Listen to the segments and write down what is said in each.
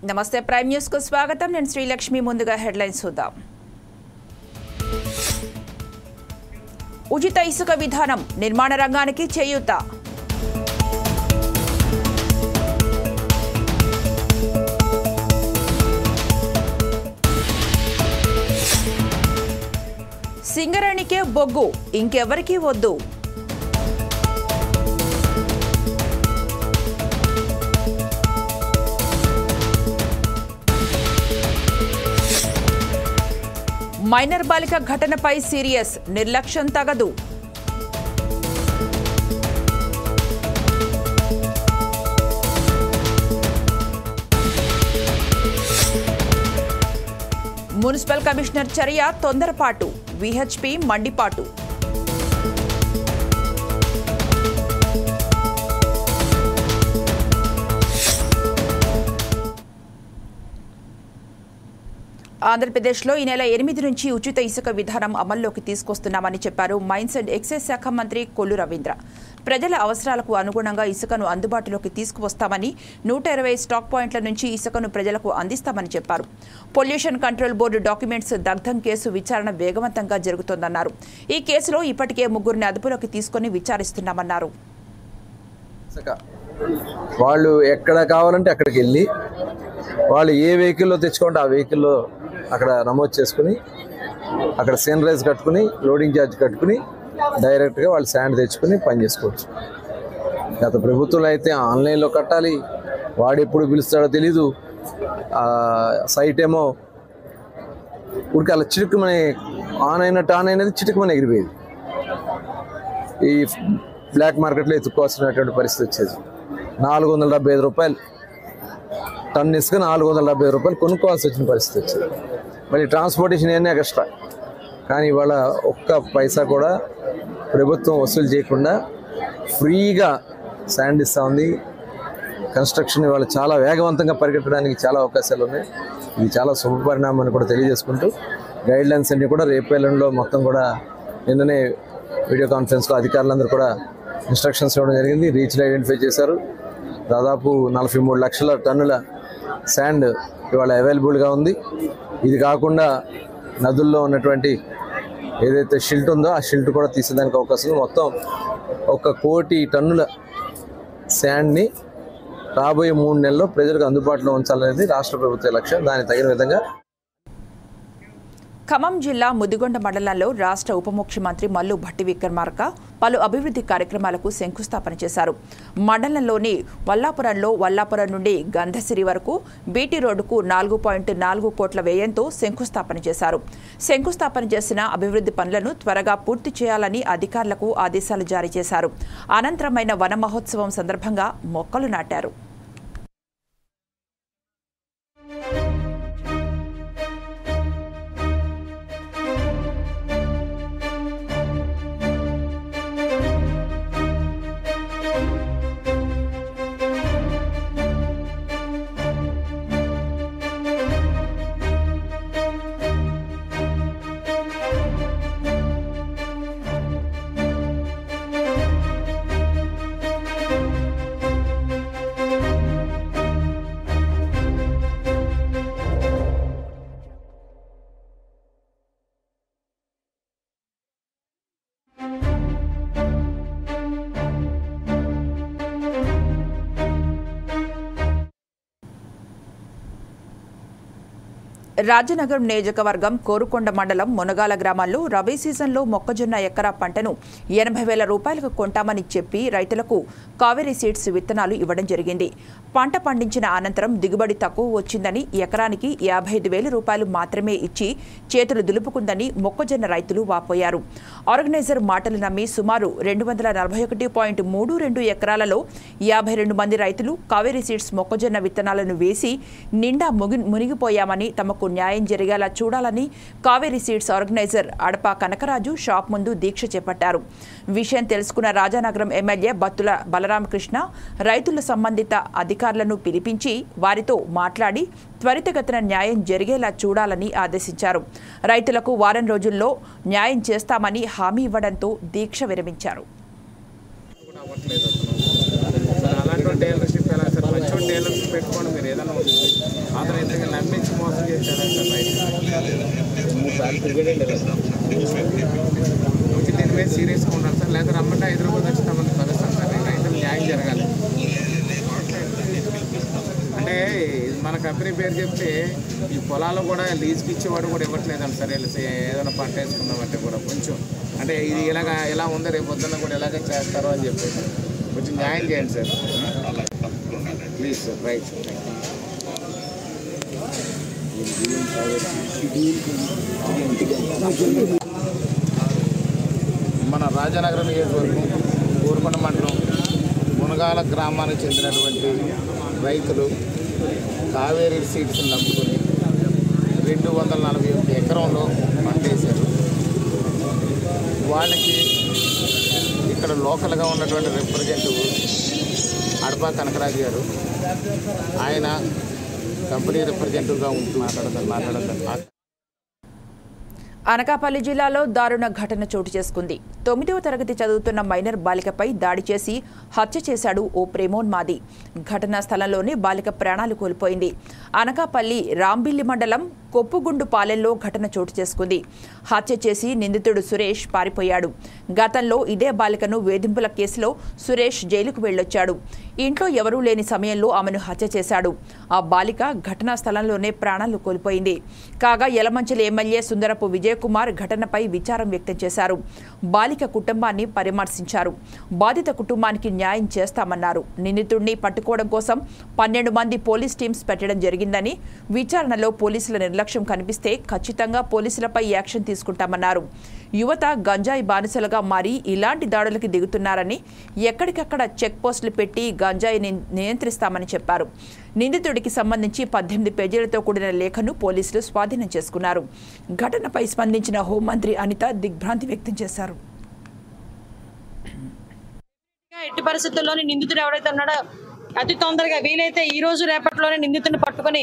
నమస్తే prime news కు స్వాగతం. నేను శ్రీలక్ష్మి. ముందుగా హెడ్లైన్స్ చూద్దాం. ఉచిత ఇసుక విధానం నిర్మాణ రంగానికి చేయూత. సింగరేణికే బొగ్గు, ఇంకెవరికీ వద్దు. మైనర్ బాలిక ఘటనపై సీరియస్, నిర్లక్ష్యం తగదు. మున్సిపల్ కమిషనర్ చర్య తొందరపాటు, విహెచ్పి మండిపాటు. ఆంధ్రప్రదేశ్లో ఈ నెల 8 నుంచి ఉచిత ఇసుక విధానం అమల్లోకి తీసుకొస్తున్నామని చెప్పారు మైన్స్ అండ్ ఎక్సైజ్ శాఖ మంత్రి కొల్లు రవీంద్ర. ప్రజల అవసరాలకు అనుగుణంగా ఇసుకను అందుబాటులోకి తీసుకువస్తామని 120 స్టాక్ పాయింట్ల నుంచి ఇసుకను ప్రజలకు అందిస్తామని చెప్పారు. పొల్యూషన్ కంట్రోల్ బోర్డు డాక్యుమెంట్స్ దగ్ధం కేసు విచారణ వేగవంతంగా జరుగుతోందన్నారు. ఈ కేసులో ఇప్పటికే 3 అదుపులోకి తీసుకుని విచారిస్తున్నామన్నారు. వాళ్ళు ఎక్కడ కావాలంటే అక్కడికి వెళ్ళి వాళ్ళు ఏ వెహికల్లో తెచ్చుకుంటే ఆ వెహికల్లో అక్కడ నమోదు చేసుకుని అక్కడ సన్రైజ్ కట్టుకుని లోడింగ్ ఛార్జ్ కట్టుకుని డైరెక్ట్గా వాళ్ళు శాండ్ తెచ్చుకుని పని చేసుకోవచ్చు. గత ప్రభుత్వంలో అయితే ఆన్లైన్లో కట్టాలి, వాడు ఎప్పుడు పిలుస్తాడో తెలీదు. సైట్ ఏమో ఉడికి అలా చిటుకుమని ఆన్ అయినది చిటుకుమని ఎగిరిపోయేది. ఈ బ్లాక్ మార్కెట్లో ఎత్తుక్కోవాల్సినటువంటి పరిస్థితి వచ్చేది. 475 రూపాయలు టన్ ఇసుక 475 రూపాయలు కొనుక్కోవాల్సి వచ్చిన పరిస్థితి వచ్చింది. మళ్ళీ ట్రాన్స్పోర్టేషన్ అన్నీ ఎక్స్ట్రా. కానీ ఇవాళ ఒక్క పైసా కూడా ప్రభుత్వం వసూలు చేయకుండా ఫ్రీగా శాండ్ ఇస్తూ ఉంది. కన్స్ట్రక్షన్ ఇవాళ చాలా వేగవంతంగా పరిగెత్తడానికి చాలా అవకాశాలు ఉన్నాయి. ఇది చాలా శుభపరిణామం అని కూడా తెలియజేసుకుంటూ గైడ్లైన్స్ అన్నీ కూడా రేపు ఎల్లుండిలో మొత్తం కూడా నిన్ననే వీడియో కాన్ఫరెన్స్లో అధికారులందరూ కూడా ఇన్స్ట్రక్షన్స్ ఇవ్వడం జరిగింది. రీచ్లు ఐడెంటిఫై చేశారు. దాదాపు 43 లక్షల టన్నుల శాండ్ ఇవాళ అవైలబుల్గా ఉంది. ఇది కాకుండా నదుల్లో ఉన్నటువంటి ఏదైతే షిల్ట్ ఉందో ఆ షిల్ట్ కూడా తీసేదానికి అవకాశం ఉంది. మొత్తం 1 కోటి టన్నుల శాండ్ని రాబోయే 3 నెలల్లో ప్రజలకు అందుబాటులో ఉంచాలనేది రాష్ట్ర ప్రభుత్వ లక్ష్యం. దానికి తగిన విధంగా ఖమ్మం జిల్లా ముదిగొండ మండలంలో రాష్ట్ర ఉప ముఖ్యమంత్రి మల్లు భట్టి విక్రమార్క పలు అభివృద్ధి కార్యక్రమాలకు శంకుస్థాపన చేశారు. మండలంలోని వల్లాపురం నుండి గంధసిరి వరకు బీటీ రోడ్డుకు 4.4 కోట్ల వ్యయంతో శంకుస్థాపన చేశారు. శంకుస్థాపన చేసిన అభివృద్ధి పనులను త్వరగా పూర్తి చేయాలని అధికారులకు ఆదేశాలు జారీ చేశారు. అనంతరమైన వన మహోత్సవం సందర్భంగా మొక్కలు నాటారు. రాజనగరం నియోజకవర్గం కోరుకొండ మండలం మునగాల గ్రామాల్లో రబీ సీజన్లో మొక్కజొన్న ఎకరా పంటను 80,000 రూపాయలకు కొంటామని చెప్పి రైతులకు కావేరీ సీడ్స్ విత్తనాలు ఇవ్వడం జరిగింది. పంట పండించిన అనంతరం దిగుబడి తక్కువ వచ్చిందని ఎకరానికి 55,000 రూపాయలు మాత్రమే ఇచ్చి చేతులు దులుపుకుందని మొక్కజొన్న రైతులు వాపోయారు. ఆర్గనైజర్ మాటలు నమ్మి సుమారు 241.32 ఎకరాలలో 52 మంది రైతులు కావేరీ సీడ్స్ మొక్కజొన్న విత్తనాలను వేసి నిండా మునిగిపోయామని తమకు న్యాయం జరిగేలా చూడాలని కావేరీ సీడ్స్ ఆర్గనైజర్ అడపా కనకరాజు షాప్ ముందు దీక్ష చేపట్టారు. విషయం తెలుసుకున్న రాజానగరం ఎమ్మెల్యే బత్తుల బలరామకృష్ణ రైతుల సంబంధిత అధికారులను పిలిపించి వారితో మాట్లాడి త్వరితగతిన న్యాయం జరిగేలా చూడాలని ఆదేశించారు. రైతులకు వారం రోజుల్లో న్యాయం చేస్తామని హామీ ఇవ్వడంతో దీక్ష విరమించారు. అలాంటి టైలర్షిప్ ఎలా సార్? మంచి టైలర్షిప్ పెట్టుకోండి. మీరు ఏదైనా వచ్చి దీని మీద సీరియస్గా ఉండాలి సార్, లేదా రమ్మంటే హైదరాబాద్ వచ్చి తమని కలుస్తాను సార్. రైతులు న్యాయం జరగాలి. అంటే మన కంపెనీ పేరు చెప్తే ఈ పొలాలు కూడా లీజ్కి ఇచ్చేవాడు కూడా ఇవ్వట్లేదండి సార్. ఏదైనా పంట వేసుకుందామంటే కూడా కొంచెం అంటే ఇది ఇలా ఉందో రేపు పొద్దున్న కూడా ఎలాగ చేస్తారో అని చెప్పేసి కొంచెం న్యాయం చేయండి sir please sir. Right sir. మన రాజానగరం నియోజకవర్గం ఊరుకొండ మండలం మునగాల గ్రామానికి చెందినటువంటి రైతులు కావేరీ సీడ్స్ నమ్ముకొని 241 ఎకరంలో పంటేశారు. వాళ్ళకి ఇక్కడ లోకల్గా ఉన్నటువంటి రిప్రజెంటేటివ్ అడపా కనకరాజు గారు, ఆయన కంపెనీ రిప్రజెంటేటివ్గా ఉంటూ మాట్లాడతారు. అనకాపల్లి జిల్లాలో దారుణ ఘటన చోటు చేసుకుంది. 9వ తరగతి చదువుతున్న మైనర్ బాలికపై దాడి చేసి హత్య చేశాడు ఓ ప్రేమోన్మాది. ఘటనా స్థలంలోనే బాలిక ప్రాణాలు కోల్పోయింది. అనకాపల్లి రాంబిల్లి మండలం కొప్పుగుండు పాలెంలో ఘటన చోటు చేసుకుంది. హత్య చేసి నిందితుడు సురేష్ పారిపోయాడు. గతంలో ఇదే బాలికను వేధింపుల కేసులో సురేష్ జైలుకు వెళ్లొచ్చాడు. ఇంట్లో ఎవరూ లేని సమయంలో ఆమెను హత్య చేశాడు. ఆ బాలిక ఘటనా స్థలంలోనే ప్రాణాలు కోల్పోయింది. కాగా యలమంచిలి ఎమ్మెల్యే సుందరపు విజయకుమార్ ఘటనపై విచారం వ్యక్తం చేశారు. బాలిక కుటుంబాన్ని పరామర్శించారు. బాధిత కుటుంబానికి న్యాయం చేస్తామన్నారు. నిందితుడిని పట్టుకోవడం కోసం 12 మంది పోలీస్ టీమ్స్ పెట్టడం జరిగిందని, విచారణలో పోలీసుల నిర్లక్ష్యం కనిపిస్తే ఖచ్చితంగా పోలీసులపై యాక్షన్ తీసుకుంటామన్నారు. యువత గంజాయి బానిసలుగా మారి ఇలాంటి దాడులకు దిగుతున్నారని, ఎక్కడికక్కడ చెక్ పోస్టులు పెట్టి గంజాయిని నియంత్రిస్తామని చెప్పారు. నిందితుడికి సంబంధించి 18 పేజీలతో కూడిన లేఖను పోలీసులు స్వాధీనం చేసుకున్నారు. ఘటనపై స్పందించిన హోంమంత్రి అనిత దిగ్భ్రాంతి వ్యక్తం చేశారు. ఎట్టి పరిస్థితుల్లోని నిందితుడు ఎవరైతే ఉన్నాడో అతి తొందరగా వీలైతే ఈ రోజు రేపట్లోనే నిందితుడిని పట్టుకొని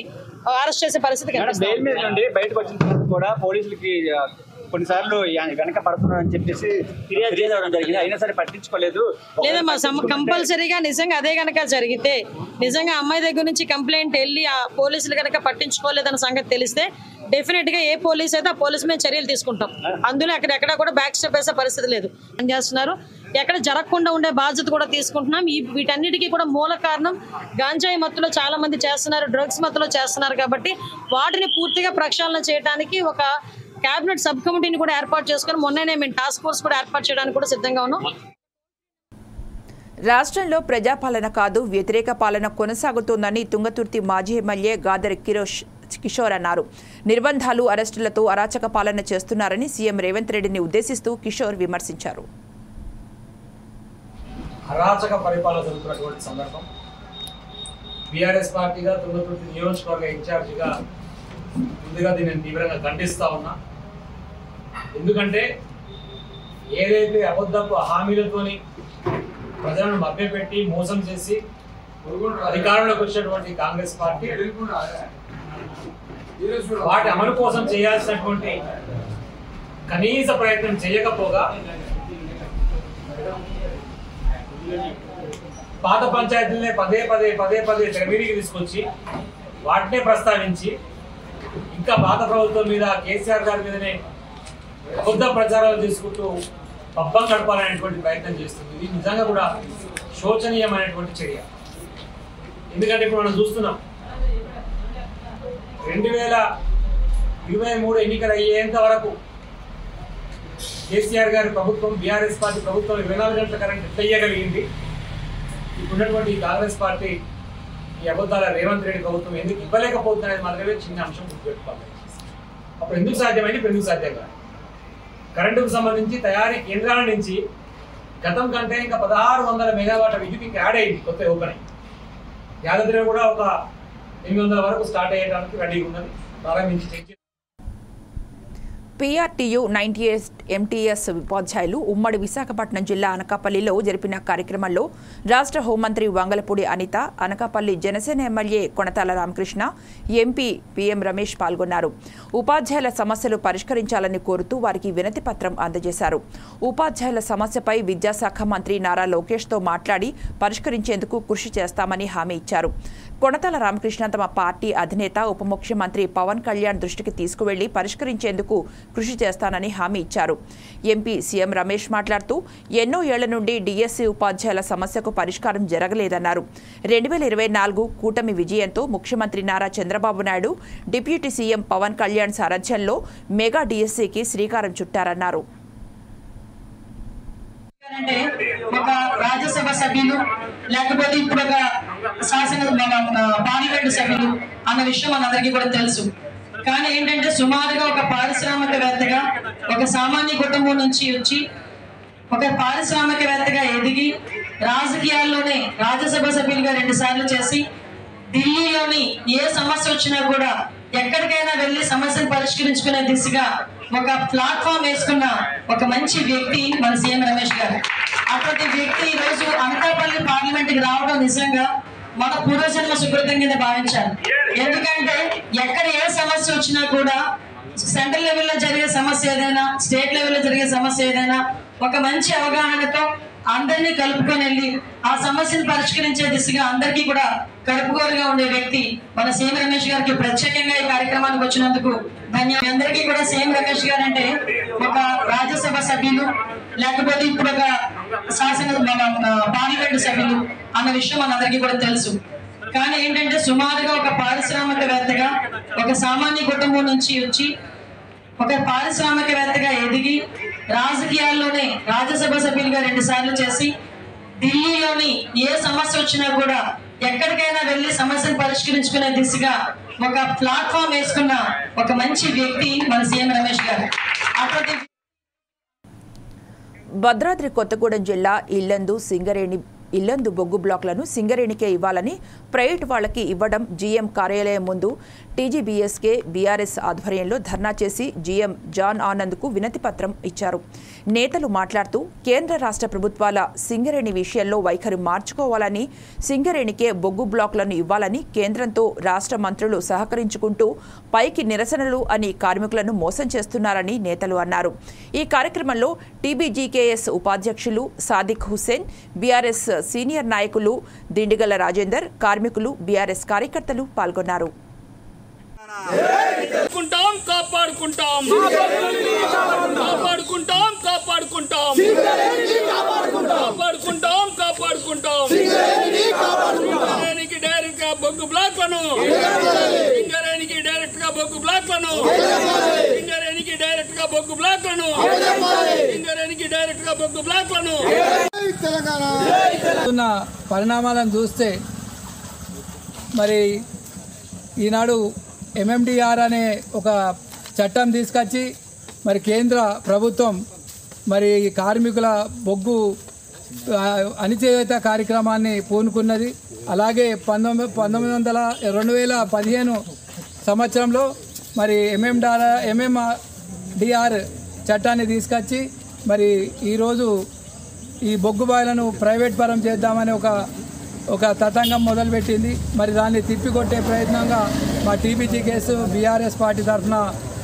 అరెస్ట్ చేసే పరిస్థితి బెయిల్ మీద నుండి బయటకు వచ్చిన తర్వాత కూడా పోలీసులకి కొన్నిసార్లు వెనక పడుతున్నారు అని చెప్పేసి ఫిర్యాదు చేయడం జరిగింది. అయినా సరే పట్టించుకోలేదు. లేదమ్మా, కంపల్సరీగా నిజంగా అదే కనుక జరిగితే, నిజంగా అమ్మాయి దగ్గర నుంచి కంప్లైంట్ వెళ్ళి ఆ పోలీసులు కనుక పట్టించుకోలేదన్న సంగతి తెలిస్తే డెఫినెట్ గా ఏ పోలీస్ అయితే ఆ పోలీసు మీద చర్యలు తీసుకుంటాం. అందులో ఎక్కడెక్కడ కూడా బ్యాక్ స్టెప్ వేసే పరిస్థితి లేదు. చేస్తున్నారు, ఎక్కడ జరగకుండా ఉండే బాధ్యత కూడా తీసుకుంటున్నాం. వీటన్నిటికీ కూడా మూల కారణం గాంజాయి మత్తులో చాలా మంది చేస్తున్నారు, డ్రగ్స్ మత్తులో చేస్తున్నారు. కాబట్టి వాటిని పూర్తిగా ప్రక్షాళన చేయడానికి ఒక కేబినెట్ సబ్ కమిటీని కూడా ఏర్పాటు చేసుకుని మొన్ననే మేము టాస్క్ ఫోర్స్ కూడా ఏర్పాటు చేయడానికి కూడా సిద్ధంగా ఉన్నాం. రాష్ట్రంలో ప్రజాపాలన కాదు, వ్యతిరేక పాలన కొనసాగుతోందని తుంగతుర్తి మాజీ ఎమ్మెల్యే గాదర్ కిషోర్ అన్నారు. నిర్బంధాలు, అరెస్టులతో అరాచక పాలన చేస్తున్నారని సీఎం రేవంత్ రెడ్డిని ఉద్దేశిస్తూ కిషోర్ విమర్శించారు. అరాచక పరిపాలన జరుగుతున్నటువంటి సందర్భం బీఆర్ఎస్ పార్టీగా తుంగతుర్తి నియోజకవర్గ ఇన్ఛార్జిగా ముందుగా దీన్ని తీవ్రంగా ఖండిస్తా ఉన్నా. ఎందుకంటే ఏదైతే అబద్ధపు హామీలతోని ప్రజలను మభ్యపెట్టి మోసం చేసి అధికారంలోకి వచ్చినటువంటి కాంగ్రెస్ పార్టీ వాటి అమలు కోసం చేయాల్సినటువంటి కనీస ప్రయత్నం చేయకపోగా పాత పంచాయతీలనే పదే పదే తెరమీడికి తీసుకొచ్చి వాటినే ప్రస్తావించి ఇంకా పాత ప్రభుత్వం మీద, కేసీఆర్ గారి మీదనే అబద్ధ ప్రచారాలు తీసుకుంటూ పబ్బం గడపాలనేటువంటి ప్రయత్నం చేస్తుంది. ఇది నిజంగా కూడా శోచనీయమైనటువంటి చర్య. ఎందుకంటే ఇప్పుడు మనం చూస్తున్నాం 2023 ఎన్నికలు అయ్యేంత వరకు కేసీఆర్ గారి ప్రభుత్వం, బీఆర్ఎస్ పార్టీ ప్రభుత్వం 24 గంటల కరెంట్ ఎట్లా ఇయ్యగలిగింది. ఇప్పుడున్నటువంటి కాంగ్రెస్ పార్టీ ఈ అబద్ధాల రేవంత్ రెడ్డి ప్రభుత్వం ఎందుకు ఇవ్వలేకపోతుంది అనేది మాత్రమే చిన్న అంశం గుర్తుపెట్టుకోవాలి. అప్పుడు ఎందుకు సాధ్యమైంది, ఇప్పుడు ఎందుకు సాధ్యం కాదు. కరెంటుకు సంబంధించి తయారీ కేంద్రాల నుంచి గతం కంటే ఇంకా 1600 మెగావాట్ల విద్యుత్ ఇంకా యాడ్ అయింది, కొత్త ఓపెన్ అయింది. యాదాద్రిలో కూడా ఒక 800 వరకు స్టార్ట్ అయ్యడానికి రెడీగా ఉన్నది, ప్రారంభించి. PRTU 98 ఎంటీఎస్ ఉపాధ్యాయులు ఉమ్మడి విశాఖపట్నం జిల్లా అనకాపల్లిలో జరిపిన కార్యక్రమంలో రాష్ట్ర హోంమంత్రి Vangalapudi Anitha, Anakapalli Janasena MLA Konathala Ramakrishna, MP PM Ramesh పాల్గొన్నారు. ఉపాధ్యాయుల సమస్యలు పరిష్కరించాలని కోరుతూ వారికి వినతి పత్రం అందజేశారు. ఉపాధ్యాయుల సమస్యపై విద్యాశాఖ మంత్రి నారా లోకేష్తో మాట్లాడి పరిష్కరించేందుకు కృషి చేస్తామని హామీ ఇచ్చారు. కొణతాల రామకృష్ణ తమ పార్టీ అధినేత ఉప ముఖ్యమంత్రి పవన్ కళ్యాణ్ దృష్టికి తీసుకువెళ్లి పరిష్కరించేందుకు కృషి చేస్తానని హామీ ఇచ్చారు. ఎంపీ సీఎం రమేష్ మాట్లాడుతూ ఎన్నో ఏళ్ల నుండి డీఎస్సీ ఉపాధ్యాయుల సమస్యకు పరిష్కారం జరగలేదన్నారు. 2024 కూటమి విజయంతో ముఖ్యమంత్రి నారా చంద్రబాబు నాయుడు, డిప్యూటీ సీఎం పవన్ కళ్యాణ్ సారథ్యంలో మెగా డీఎస్సీకి శ్రీకారం చుట్టారన్నారు. ఒక రాజ్యసభ సభ్యులు లేకపోతే ఇప్పుడు ఒక శాసన పార్లమెంటు సభ్యులు అన్న విషయం మనందరికీ కూడా తెలుసు. కానీ ఏంటంటే సుమారుగా ఒక పారిశ్రామికవేత్తగా ఒక సామాన్య కుటుంబం నుంచి వచ్చి ఒక పారిశ్రామికవేత్తగా ఎదిగి రాజకీయాల్లోనే రాజ్యసభ సభ్యులుగా 2 సార్లు చేసి ఢిల్లీలోని ఏ సమస్య వచ్చినా కూడా ఎక్కడికైనా వెళ్లి సమస్యను పరిష్కరించుకునే దిశగా ఒక ప్లాట్ఫామ్ వేసుకున్న ఒక మంచి వ్యక్తి మన సీఎం రమేష్ గారు. అటువంటి వ్యక్తి ఈ రోజు అనకాపల్లి పార్లమెంట్ కి రావడం నిజంగా మన పూర్వజన్మ సుకృతం కింద భావించాలి. ఎందుకంటే ఎక్కడ ఏ సమస్య వచ్చినా కూడా సెంట్రల్ లెవెల్లో జరిగే సమస్య ఏదైనా, స్టేట్ లెవెల్లో జరిగే సమస్య ఏదైనా ఒక మంచి అవగాహనతో అందరినీ కలుపుకొని వెళ్ళి ఆ సమస్యను పరిష్కరించే దిశగా అందరికీ కూడా కలుపుకోలుగా ఉండే వ్యక్తి మన సీఎం రమేష్ గారికి ప్రత్యేకంగా ఈ కార్యక్రమానికి వచ్చినందుకు ధన్యవాదాలు. అందరికీ కూడా సీఎం రమేష్ గారు అంటే ఒక రాజ్యసభ సభ్యులు లేకపోతే ఇప్పుడు ఒక శాసన పార్లమెంటు సభ్యులు అన్న విషయం మనందరికీ కూడా తెలుసు. కానీ ఏంటంటే సుమారుగా ఒక పారిశ్రామికవేత్తగా ఒక సామాన్య కుటుంబం నుంచి వచ్చి ఒక పారిశ్రామికవేత్తగా ఎదిగి రాజకీయాల్లోనే రాజ్యసభ సభ్యులుగా 2 సార్లు చేసి ఢిల్లీలోని ఏ సమస్య వచ్చినా కూడా ఎక్కడికైనా వెళ్లి సమస్యను పరిష్కరించుకునే దిశగా ఒక ప్లాట్ఫామ్ వేసుకున్న ఒక మంచి వ్యక్తి మన సీఎం రమేష్ గారు. అటువంటి భద్రాద్రి కొత్తగూడెం జిల్లా ఇల్లందు బొగ్గు బ్లాక్లను సింగరేణికే ఇవ్వాలని, ప్రైవేటు వాళ్లకి ఇవ్వడం జీఎం కార్యాలయం ముందు టీజీబీఎస్కే బీఆర్ఎస్ ఆధ్వర్యంలో ధర్నా చేసి జీఎం జాన్ ఆనంద్కు వినతి పత్రం ఇచ్చారు. నేతలు మాట్లాడుతూ కేంద్ర రాష్ట్ర ప్రభుత్వాల సింగరేణి విషయంలో వైఖరి మార్చుకోవాలని, సింగరేణికే బొగ్గు బ్లాక్లను ఇవ్వాలని కేంద్రంతో రాష్ట్ర మంత్రులు సహకరించుకుంటూ పైకి నిరసనలు అని కార్మికులను మోసం చేస్తున్నారని నేతలు అన్నారు. ఈ కార్యక్రమంలో టీబీజీకేఎస్ ఉపాధ్యక్షులు సాదిక్ హుస్సేన్, బీఆర్ఎస్ సీనియర్ నాయకులు దిండిగల రాజేందర్, కార్మికులు, బీఆర్ఎస్ కార్యకర్తలు పాల్గొన్నారు. బొగ్గు బ్లాక్లను డైరెక్ట్ గా బొగ్గు బ్లాక్లను పరిణామాలను చూస్తే మరి ఈనాడు ఎంఎండిఆర్ అనే ఒక చట్టం తీసుకొచ్చి మరి కేంద్ర ప్రభుత్వం మరి కార్మికుల బొగ్గు అణిచివేత కార్యక్రమాన్ని పూనుకున్నది. అలాగే 2015 సంవత్సరంలో మరి ఎంఎండిఆర్ చట్టాన్ని తీసుకొచ్చి మరి ఈరోజు ఈ బొగ్గు బాయిలను ప్రైవేట్ పరం చేద్దామని ఒక తతంగం మొదలుపెట్టింది. మరి దాన్ని తిప్పికొట్టే ప్రయత్నంగా మా టీబీజీకేఎస్ బీఆర్ఎస్ పార్టీ తరఫున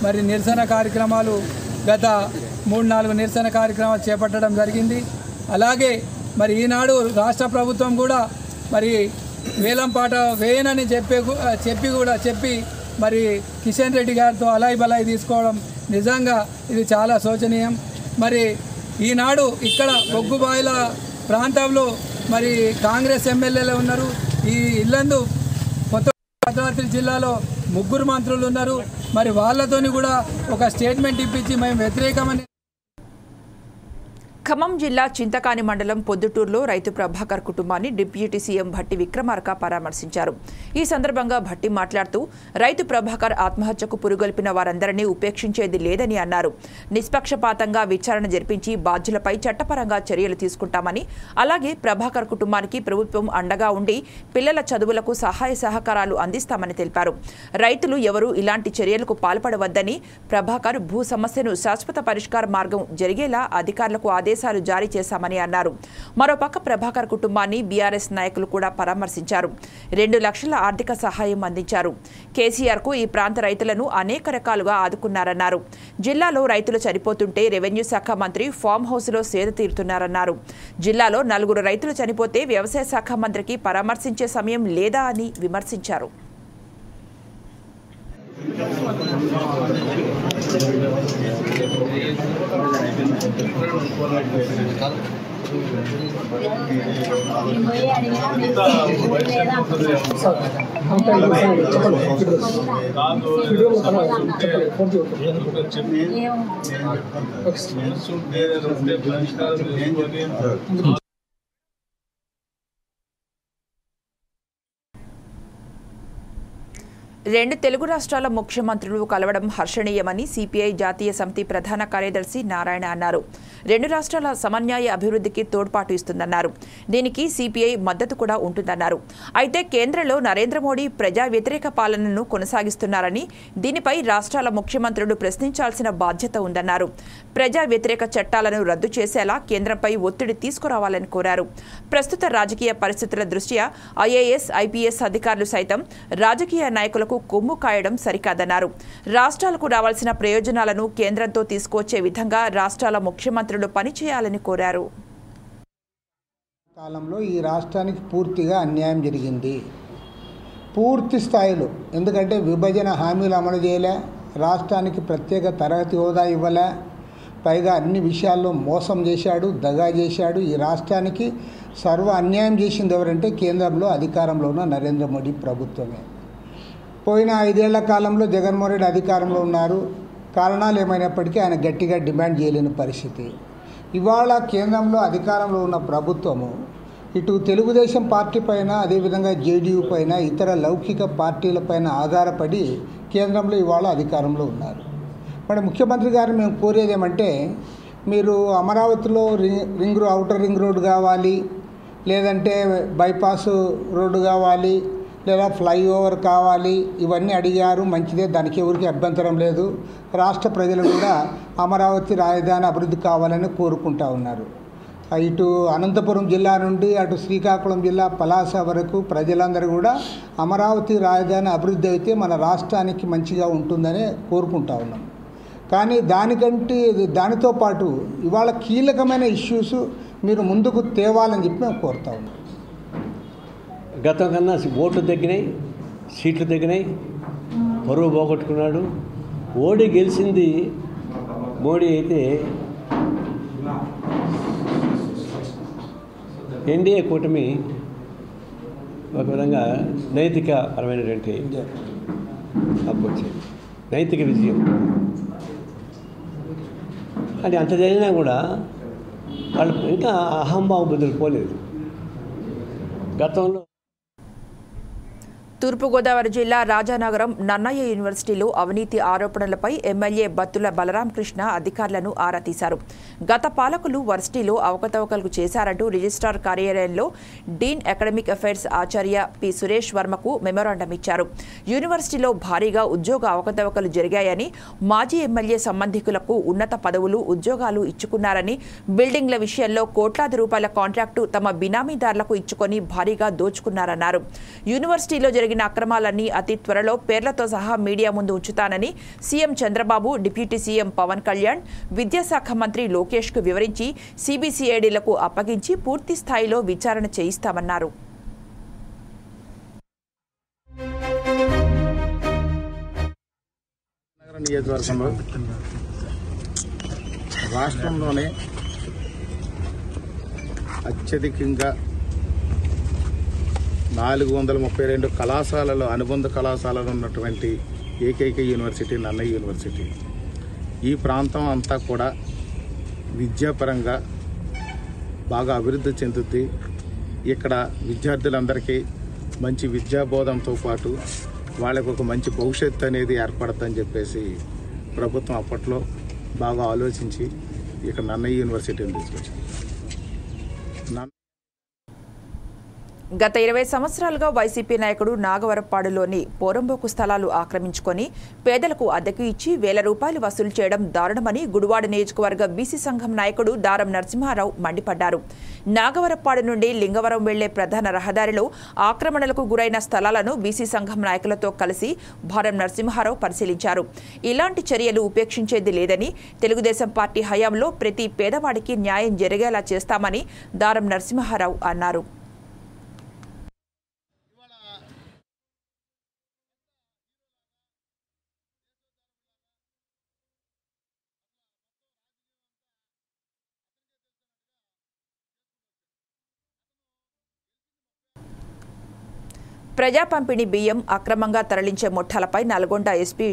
మరి నిరసన కార్యక్రమాలు గత 3-4 నిరసన కార్యక్రమాలు చేపట్టడం జరిగింది. అలాగే మరి ఈనాడు రాష్ట్ర ప్రభుత్వం కూడా మరి వేలం పాట వేయనని చెప్పి మరి కిషన్ రెడ్డి గారితో అలాయి బలాయి తీసుకోవడం నిజంగా ఇది చాలా శోచనీయం. మరి ఈనాడు ఇక్కడ బొగ్గుబాయిల ప్రాంతంలో మరి కాంగ్రెస్ ఎమ్మెల్యేలు ఉన్నారు. ఈ ఇల్లందు కొత్త భద్రాద్రి జిల్లాలో 3 మంత్రులు ఉన్నారు. మరి వాళ్ళతోని కూడా ఒక స్టేట్మెంట్ ఇప్పించి మేము వ్యతిరేకమని ఖమ్మం జిల్లా చింతకాని మండలం పొద్దుటూరులో రైతు ప్రభాకర్ కుటుంబాన్ని డిప్యూటీ సీఎం భట్టి విక్రమార్క పరామర్శించారు. ఈ సందర్భంగా భట్టి మాట్లాడుతూ రైతు ప్రభాకర్ ఆత్మహత్యకు పురుగొల్పిన వారందరినీ ఉపేక్షించేది లేదని అన్నారు. నిష్పక్షపాతంగా విచారణ జరిపించి బాధ్యులపై చట్టపరంగా చర్యలు తీసుకుంటామని, అలాగే ప్రభాకర్ కుటుంబానికి ప్రభుత్వం అండగా ఉండి పిల్లల చదువులకు సహాయ సహకారాలు అందిస్తామని తెలిపారు. రైతులు ఎవరూ ఇలాంటి చర్యలకు పాల్పడవద్దని, ప్రభాకర్ భూ సమస్యను శాశ్వత పరిష్కార మార్గం జరిగేలా అధికారులకు ఆదేశాలు జారీ చేశామని అన్నారు. మరోపక్క ప్రభాకర్ కుటుంబాన్ని బీఆర్ఎస్ నాయకులు కూడా పరామర్శించారు. 2 లక్షల ఆర్థిక సహాయం అందించారు. కేసీఆర్కు ఈ ప్రాంత రైతులను అనేక రకాలుగా ఆదుకున్నారన్నారు. జిల్లాలో రైతులు చనిపోతుంటే రెవెన్యూ శాఖ మంత్రి ఫామ్ హౌస్లో సేద తీరుతున్నారన్నారు. జిల్లాలో 4 రైతులు చనిపోతే వ్యవసాయ శాఖ మంత్రికి పరామర్శించే సమయం లేదా అని విమర్శించారు. రెండు తెలుగు రాష్ట్రాల ముఖ్యమంత్రులు కలవడం హర్షణీయమని సిపిఐ జాతీయ సమితి ప్రధాన కార్యదర్శి నారాయణ అన్నారు. 2 రాష్ట్రాల సమన్యాయ అభివృద్ధికి తోడ్పాటు ఇస్తుందన్నారు. దీనికి సిపిఐ మద్దతు కూడా ఉంటుందన్నారు. అయితే కేంద్రంలో నరేంద్ర మోడీ ప్రజా వ్యతిరేక పాలనను కొనసాగిస్తున్నారని, దీనిపై రాష్ట్రాల ముఖ్యమంత్రులు ప్రశ్నించాల్సిన బాధ్యత ఉందన్నారు. ప్రజా వ్యతిరేక చట్టాలను రద్దు చేసేలా కేంద్రంపై ఒత్తిడి తీసుకురావాలని కోరారు. ప్రస్తుత రాజకీయ పరిస్థితుల దృష్ట్యా ఐఏఎస్, ఐపీఎస్ అధికారులు సైతం రాజకీయ నాయకులకు కొమ్ము కాయడం సరికాదన్నారు. రాష్ట్రాలకు రావాల్సిన ప్రయోజనాలను కేంద్రంతో తీసుకొచ్చే విధంగా రాష్ట్రాల ముఖ్యమంత్రులు పనిచేయాలని కోరారు. కాలంలో ఈ రాష్ట్రానికి పూర్తిగా అన్యాయం జరిగింది, పూర్తి స్థాయిలో. ఎందుకంటే విభజన హామీలు అమలు చేయలే, రాష్ట్రానికి ప్రత్యేక తరగతి హోదా ఇవ్వలే, పైగా అన్ని విషయాల్లో మోసం చేశాడు, దగా చేశాడు. ఈ రాష్ట్రానికి సర్వ అన్యాయం చేసింది ఎవరంటే కేంద్రంలో అధికారంలో ఉన్న నరేంద్ర మోడీ ప్రభుత్వమే. పోయిన 5 ఏళ్ల కాలంలో జగన్మోహన్ రెడ్డి అధికారంలో ఉన్నారు. కారణాలు ఏమైనప్పటికీ ఆయన గట్టిగా డిమాండ్ చేయలేని పరిస్థితి. ఇవాళ కేంద్రంలో అధికారంలో ఉన్న ప్రభుత్వము ఇటు తెలుగుదేశం పార్టీ పైన, అదేవిధంగా జేడీయూ పైన, ఇతర లౌకిక పార్టీల పైన ఆధారపడి కేంద్రంలో ఇవాళ అధికారంలో ఉన్నారు. మరి ముఖ్యమంత్రి గారు మేము కోరేది ఏమంటే, మీరు అమరావతిలో ఔటర్ రింగ్ రోడ్డు కావాలి, లేదంటే బైపాస్ రోడ్డు కావాలి, లేదా ఫ్లైఓవర్ కావాలి, ఇవన్నీ అడిగారు. మంచిదే, దానికి ఎవరికి అభ్యంతరం లేదు. రాష్ట్ర ప్రజలు కూడా అమరావతి రాజధాని అభివృద్ధి కావాలని కోరుకుంటా ఉన్నారు. ఇటు అనంతపురం జిల్లా నుండి అటు శ్రీకాకుళం జిల్లా పలాస వరకు ప్రజలందరూ కూడా అమరావతి రాజధాని అభివృద్ధి అయితే మన రాష్ట్రానికి మంచిగా ఉంటుందని కోరుకుంటా ఉన్నాం. కానీ దానితో పాటు ఇవాళ కీలకమైన ఇష్యూస్ మీరు ముందుకు తేవాలని చెప్పి మేము కోరుతా ఉన్నాం. గతం కన్నా ఓట్లు తగ్గినాయి, సీట్లు తగ్గినాయి, పరువు పోగొట్టుకున్నాడు. ఓడి గెలిచింది మోడీ అయితే ఎన్డీఏ కూటమి ఒక విధంగా నైతికపరమైనటువంటి హక్కు వచ్చింది, నైతిక విజయం. అది అంత జరిగినా కూడా వాళ్ళు ఇంకా అహంభావ బుద్ధులు పోలేదు. గతంలో తూర్పుగోదావరి జిల్లా రాజానగరం నన్నయ్య యూనివర్సిటీలో అవినీతి ఆరోపణలపై ఎమ్మెల్యే బత్తుల బలరామకృష్ణ అధికారులను ఆరా తీశారు. గత పాలకులు వర్సిటీలో అవకతవకలు చేశారంటూ రిజిస్ట్రార్ కార్యాలయంలో డీన్ అకాడమిక్ అఫైర్స్ ఆచార్య పి సురేష్ వర్మకు మెమోరాండం ఇచ్చారు. యూనివర్సిటీలో భారీగా ఉద్యోగ అవకతవకలు జరిగాయని, మాజీ ఎమ్మెల్యే సంబంధికులకు ఉన్నత పదవులు, ఉద్యోగాలు ఇచ్చుకున్నారని, బిల్డింగ్ల విషయంలో కోట్లాది రూపాయల కాంట్రాక్టు తమ బినామీదారులకు ఇచ్చుకొని భారీగా దోచుకున్నారన్నారు. యూనివర్సిటీలో జరిగిన అక్రమాలన్నీ అతి త్వరలో పేర్లతో సహా మీడియా ముందు ఉంచుతానని CM Chandrababu, deputy CM Pawan Kalyan, విద్యాశాఖ మంత్రి లోకేష్కు వివరించి సిబిసిఐడీలకు అప్పగించి పూర్తి స్థాయిలో విచారణ చేయిస్తామన్నారు. నియోజకవర్గంలో రాష్ట్రంలోనే అత్యధికంగా 432 కళాశాలలో, అనుబంధ కళాశాలలు ఉన్నటువంటి ఏకైక యూనివర్సిటీ నన్నయ్య యూనివర్సిటీ. ఈ ప్రాంతం అంతా కూడా విద్యాపరంగా బాగా అభివృద్ధి చెందుద్ది. ఇక్కడ విద్యార్థులందరికీ మంచి విద్యాబోధంతో పాటు వాళ్ళకు ఒక మంచి భవిష్యత్తు అనేది ఏర్పడుతుందని చెప్పేసి ప్రభుత్వం అప్పట్లో బాగా ఆలోచించి ఇక్కడ నన్నయ్య యూనివర్సిటీని తీసుకొచ్చింది. గత 20 సంవత్సరాలుగా వైసీపీ నాయకుడు నాగవరపాడులోని పోరంబోకు స్థలాలు ఆక్రమించుకొని పేదలకు అద్దెకు ఇచ్చి వేల రూపాయలు వసూలు చేయడం దారుణమని గుడివాడ నియోజకవర్గ బీసీ సంఘం నాయకుడు దారం నరసింహారావు మండిపడ్డారు. నాగవరపాడు నుండి లింగవరం వెళ్లే ప్రధాన రహదారిలో ఆక్రమణలకు గురైన స్థలాలను బీసీ సంఘం నాయకులతో కలిసి దారం నరసింహారావు పరిశీలించారు. ఇలాంటి చర్యలు ఉపేక్షించేది లేదని, తెలుగుదేశం పార్టీ హయాంలో ప్రతి పేదవాడికి న్యాయం జరిగేలా చేస్తామని దారం నరసింహారావు అన్నారు. ప్రజా పంపిణీ బియ్యం అక్రమంగా తరలించే ముఠాలపై నల్గొండ ఎస్పీ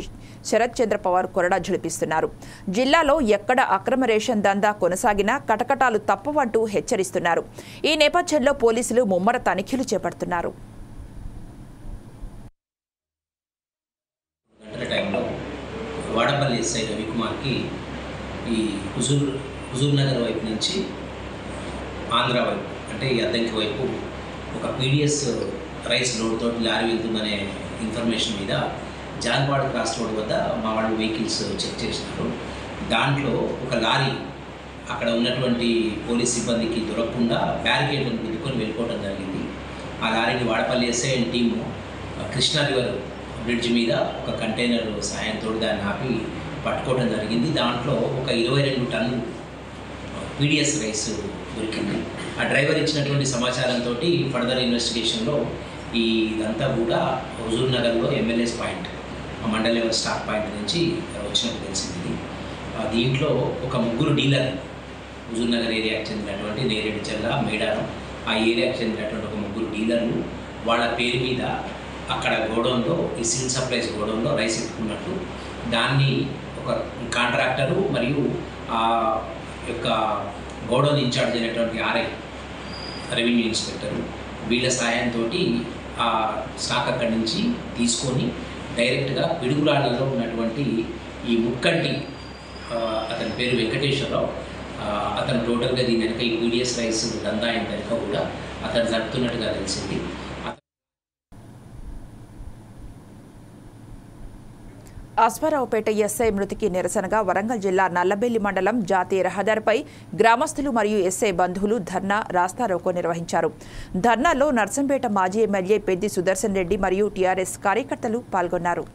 శరత్ చంద్ర పవార్ కొరడా ఝుళిపిస్తున్నారు. జిల్లాలో ఎక్కడ అక్రమ రేషన్ దందా కొనసాగినా కటకటాలు తప్పవంటూ హెచ్చరిస్తున్నారు. ఈ నేపథ్యంలో పోలీసులు ముమ్మర తనిఖీలు చేపడుతున్నారు. వాడపల్లి ఎస్ఐ రవికుమార్కి ఈ హుజూర్ నగర్ వైపు నుంచి ఆంధ్ర వైపు అంటే ఈ అద్దంకి వైపు ఒక పీడిఎస్ రైస్ లోడ్ తోటి లారీ వెళ్తుందనే ఇన్ఫర్మేషన్ మీద జాన్పాడు క్రాస్ రోడ్ వద్ద మా వాళ్ళు వెహికల్స్ చెక్ చేసినారు. దాంట్లో ఒక లారీ అక్కడ ఉన్నటువంటి పోలీస్ సిబ్బందికి దొరకకుండా బ్యారికేడ్లను గుద్దుకొని వెళ్ళిపోవడం జరిగింది. ఆ లారీని Vadapalli SI and team Krishna river bridge మీద ఒక కంటైనర్ సాయంతో దాన్ని ఆపి పట్టుకోవడం జరిగింది. దాంట్లో ఒక 22 టన్నులు పీడిఎస్ రైస్ దొరికింది. ఆ డ్రైవర్ ఇచ్చినటువంటి సమాచారంతో ఫర్దర్ ఇన్వెస్టిగేషన్లో ఇదంతా కూడా హుజూర్ నగర్లో MLAs point mandal level stock point నుంచి వచ్చినట్టు తెలిసింది. దీంట్లో ఒక 3 డీలర్ హుజూర్ నగర్ ఏరియాకి చెందినటువంటి నేరేడు చెల్ల మేడారం ఆ ఏరియాకి చెందినటువంటి ఒక 3 డీలర్లు వాళ్ళ పేరు మీద అక్కడ గోడౌన్లో ఈ సివిల్ సప్లైస్ గోడౌన్లో రైస్ ఎత్తుకున్నట్టు దాన్ని ఒక కాంట్రాక్టరు మరియు ఆ యొక్క గోడౌన్ ఇన్ఛార్జ్ అయినటువంటి ఆర్ఐ రెవెన్యూ ఇన్స్పెక్టరు వీళ్ళ సాయంతో ఆ స్టాక్ అక్కడి నుంచి తీసుకొని డైరెక్ట్గా పిడుగురాళ్లలో ఉన్నటువంటి ఈ ముక్కంటి అతని పేరు వెంకటేశ్వరరావు అతను టోటల్గా దీని వెనక ఈ పీడిఎస్ రైస్ దందా అయిన వెనక కూడా అతను జరుపుతున్నట్టుగా తెలిసింది. అశ్వారావుపేట ఎస్ఐ మృతికి నిరసనగా వరంగల్ జిల్లా నల్లబెల్లి మండలం జాతీయ రహదారిపై గ్రామస్తులు మరియు ఎస్ఐ బంధువులు ధర్నా రాస్తారోకో నిర్వహించారు. ధర్నాలో నర్సంపేట మాజీ ఎమ్మెల్యే పెద్ది సుదర్శన్ రెడ్డి మరియు టీఆర్ఎస్ కార్యకర్తలు పాల్గొన్నారు.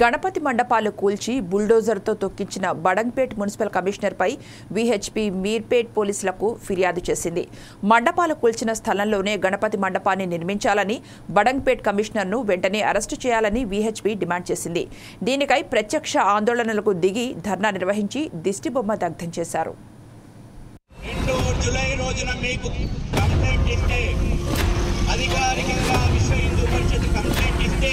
గణపతి మండపాలు కూల్చి బుల్డోజర్తో తొక్కించిన బడంగ్పేట్ మున్సిపల్ కమిషనర్పై వీహెచ్పీ మీర్పేట్ పోలీసులకు ఫిర్యాదు చేసింది. మండపాలు కూల్చిన స్థలంలోనే గణపతి మండపాన్ని నిర్మించాలని బడంగ్పేట్ కమిషనర్ను వెంటనే అరెస్టు చేయాలని వీహెచ్పీ డిమాండ్ చేసింది. దీనికై ప్రత్యక్ష ఆందోళనలకు దిగి ధర్నా నిర్వహించి దిష్టిబొమ్మ దగ్ధం చేశారు. జూలై రోజున మీకు కంప్లైంట్ ఇస్తే అధికారికంగా విశ్వ హిందూ పరిషత్ కంప్లైంట్ ఇస్తే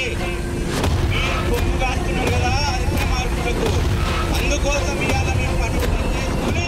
మీరు పొమ్ము కాస్తున్నారు కదా అధికారులకు, అందుకోసం ఇవాళ మేము పట్టుబడి చేసుకుని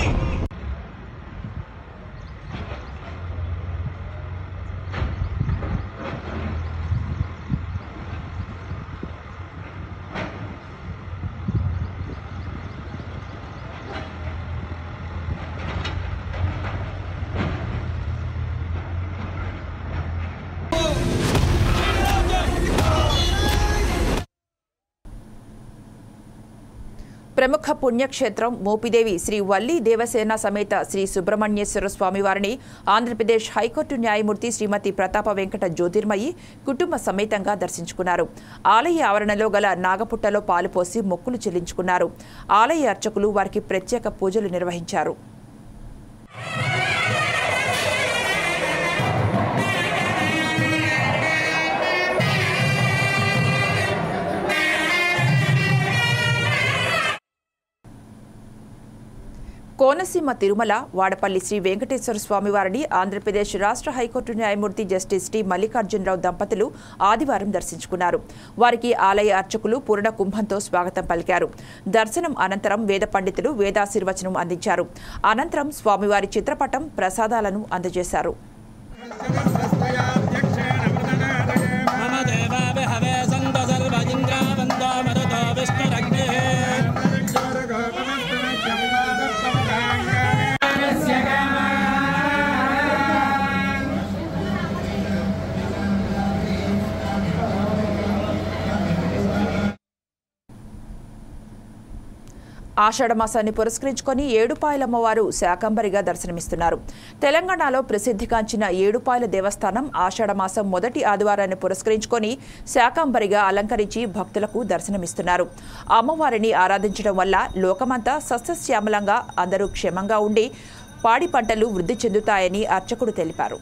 ప్రముఖ పుణ్యక్షేత్రం మోపిదేవి శ్రీ వల్లి దేవసేన సమేత శ్రీ సుబ్రహ్మణ్యేశ్వర స్వామివారిని ఆంధ్రప్రదేశ్ హైకోర్టు న్యాయమూర్తి శ్రీమతి ప్రతాప వెంకట జ్యోతిర్మయి కుటుంబ సమేతంగా దర్శించుకున్నారు. ఆలయ ఆవరణలో గల నాగపుట్టలో పాలు పోసి మొక్కులు చెల్లించుకున్నారు. ఆలయ అర్చకులు వారికి ప్రత్యేక పూజలు నిర్వహించారు. కోనసీమ తిరుమల వాడపల్లి శ్రీ వెంకటేశ్వర స్వామి వారిని ఆంధ్రప్రదేశ్ రాష్ట్ర హైకోర్టు న్యాయమూర్తి జస్టిస్ టి మల్లికార్జునరావు దంపతులు ఆదివారం దర్శించుకున్నారు. వారికి ఆలయ అర్చకులు పూర్ణ కుంభంతో స్వాగతం పలికారు. దర్శనం అనంతరం వేద పండితులు వేదాశీర్వచనం అందించారు. అనంతరం స్వామివారి చిత్రపటం ప్రసాదాలను అందజేశారు. ఆషాఢమాసాన్ని పురస్కరించుకొని ఏడుపాయలమ్మవారు శాకంబరిగా దర్శనమిస్తున్నారు. తెలంగాణలో ప్రసిద్ధిగాంచిన ఏడుపాయల దేవస్థానం ఆషాఢమాసం మొదటి ఆదివారాన్ని పురస్కరించుకొని శాకంబరిగా అలంకరించి భక్తులకు దర్శనమిస్తున్నారు. అమ్మవారిని ఆరాధించడం వల్ల లోకమంతా సస్యశ్యామలంగా అందరూ క్షేమంగా ఉండి పాడి పంటలు వృద్ధి చెందుతాయని అర్చకుడు తెలిపారు.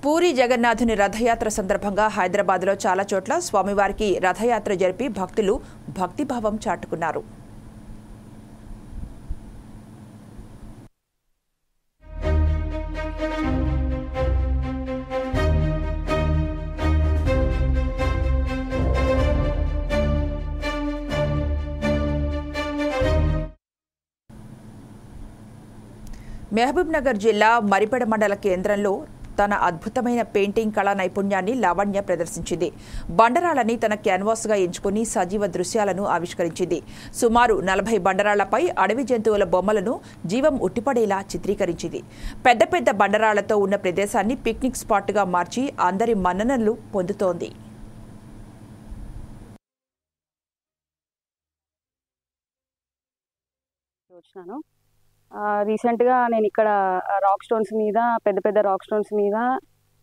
పూరి జగన్నాథుని రథయాత్ర సందర్భంగా హైదరాబాద్లో చాలా చోట్ల స్వామివారికి రథయాత్ర జరిపి భక్తులు భక్తిభావం చాటుకున్నారు. మహబూబ్నగర్ జిల్లా మరిపెడ మండల కేంద్రంలో తన అద్భుతమైన పెయింటింగ్ కళా నైపుణ్యాన్ని లావణ్య ప్రదర్శించింది. బండరాళ్లని తన క్యాన్వాస్గా ఎంచుకుని సజీవ దృశ్యాలను ఆవిష్కరించింది. సుమారు 40 బండరాళ్లపై అడవి జంతువుల బొమ్మలను జీవం ఉట్టిపడేలా చిత్రీకరించింది. పెద్ద పెద్ద బండరాళ్లతో ఉన్న ప్రదేశాన్ని పిక్నిక్ స్పాట్గా మార్చి అందరి మన్ననలు పొందుతోంది. రీసెంట్గా నేను ఇక్కడ రాక్ స్టోన్స్ మీద పెద్ద పెద్ద రాక్ స్టోన్స్ మీద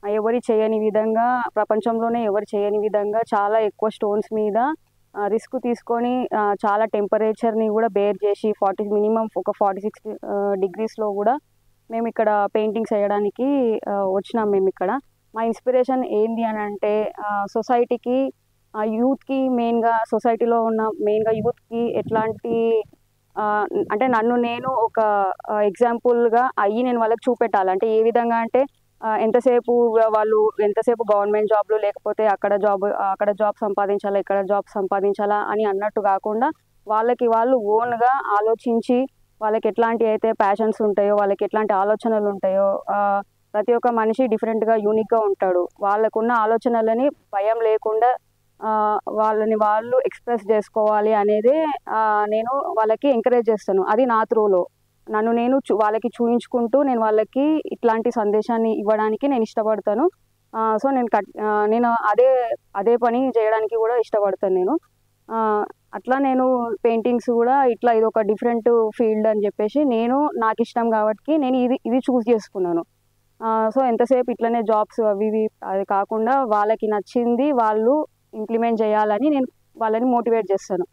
ఎవరి చేయని విధంగా ప్రపంచంలోనే ఎవరు చేయని విధంగా చాలా ఎక్కువ స్టోన్స్ మీద రిస్క్ తీసుకొని చాలా టెంపరేచర్ని కూడా బేర్ చేసి మినిమం ఒక 46 డిగ్రీస్లో కూడా మేము ఇక్కడ పెయింటింగ్స్ వేయడానికి వచ్చినాం. మేము ఇక్కడ మా ఇన్స్పిరేషన్ ఏంది అని అంటే సొసైటీకి యూత్కి మెయిన్గా సొసైటీలో ఉన్న మెయిన్గా యూత్కి ఎట్లాంటి అంటే నన్ను నేను ఒక ఎగ్జాంపుల్గా అయ్యి నేను వాళ్ళకి చూపెట్టాలి. అంటే ఏ విధంగా అంటే ఎంతసేపు గవర్నమెంట్ జాబ్లు లేకపోతే అక్కడ జాబ్ సంపాదించాలా ఇక్కడ జాబ్ సంపాదించాలా అని అన్నట్టు కాకుండా వాళ్ళకి వాళ్ళు ఓన్గా ఆలోచించి వాళ్ళకి ఎట్లాంటి అయితే ప్యాషన్స్ ఉంటాయో వాళ్ళకి ఎట్లాంటి ఆలోచనలు ఉంటాయో ప్రతి ఒక్క మనిషి డిఫరెంట్గా యూనిక్గా ఉంటాడు. వాళ్ళకున్న ఆలోచనలని భయం లేకుండా వాళ్ళని వాళ్ళు ఎక్స్ప్రెస్ చేసుకోవాలి అనేది నేను వాళ్ళకి ఎంకరేజ్ చేస్తాను. అది నా త్రూలో నన్ను నేను వాళ్ళకి చూయించుకుంటూ నేను వాళ్ళకి ఇట్లాంటి సందేశాన్ని ఇవ్వడానికి నేను ఇష్టపడతాను. సో నేను అదే పని చేయడానికి కూడా ఇష్టపడతాను. నేను అట్లా నేను పెయింటింగ్స్ కూడా ఇట్లా ఇది ఒక డిఫరెంట్ ఫీల్డ్ అని చెప్పేసి నాకు ఇష్టం కాబట్టి నేను ఇది చూస్ చేసుకున్నాను. సో ఎంతసేపు ఇట్లనే జాబ్స్ అవి అది కాకుండా వాళ్ళకి నచ్చింది వాళ్ళు ఇంప్లిమెంట్ చేయాలని నేను వాళ్ళని మోటివేట్ చేస్తాను.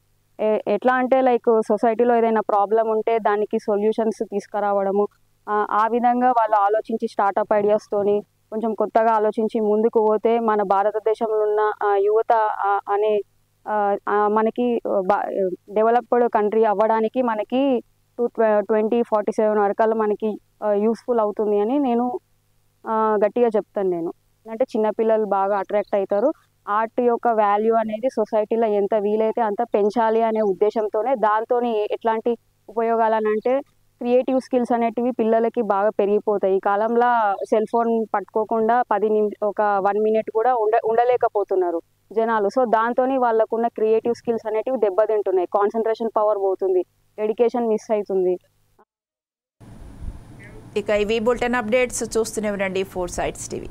ఎట్లా అంటే లైక్ సొసైటీలో ఏదైనా ప్రాబ్లం ఉంటే దానికి సొల్యూషన్స్ తీసుకురావడము, ఆ విధంగా వాళ్ళు ఆలోచించి స్టార్టప్ ఐడియాస్తోని కొంచెం కొత్తగా ఆలోచించి ముందుకు పోతే మన భారతదేశంలో ఉన్న యువత అనే మనకి డెవలప్డ్ కంట్రీ అవ్వడానికి మనకి 2047 వరకల్లా మనకి యూస్ఫుల్ అవుతుంది అని నేను గట్టిగా చెప్తాను. నేను అంటే చిన్నపిల్లలు బాగా అట్రాక్ట్ అవుతారు. ఆర్ట్ యొక్క వాల్యూ అనేది సొసైటీలో ఎంత వీలైతే అంత పెంచాలి అనే ఉద్దేశంతోనే దాంతో ఎట్లాంటి ఉపయోగాలు అంటే క్రియేటివ్ స్కిల్స్ అనేటివి పిల్లలకి బాగా పెరిగిపోతాయి. ఈ కాలంలో సెల్ ఫోన్ పట్టుకోకుండా 1 మినిట్ కూడా ఉండలేకపోతున్నారు జనాలు. సో దాంతో వాళ్ళకున్న క్రియేటివ్ స్కిల్స్ అనేటివి దెబ్బతింటున్నాయి. కాన్సన్ట్రేషన్ పవర్ పోతుంది, డెడికేషన్ మిస్ అవుతుంది. ఇక ఇవి బులెటిన్ అప్డేట్స్ చూస్తూనే ఉండండి 4 Sides TV.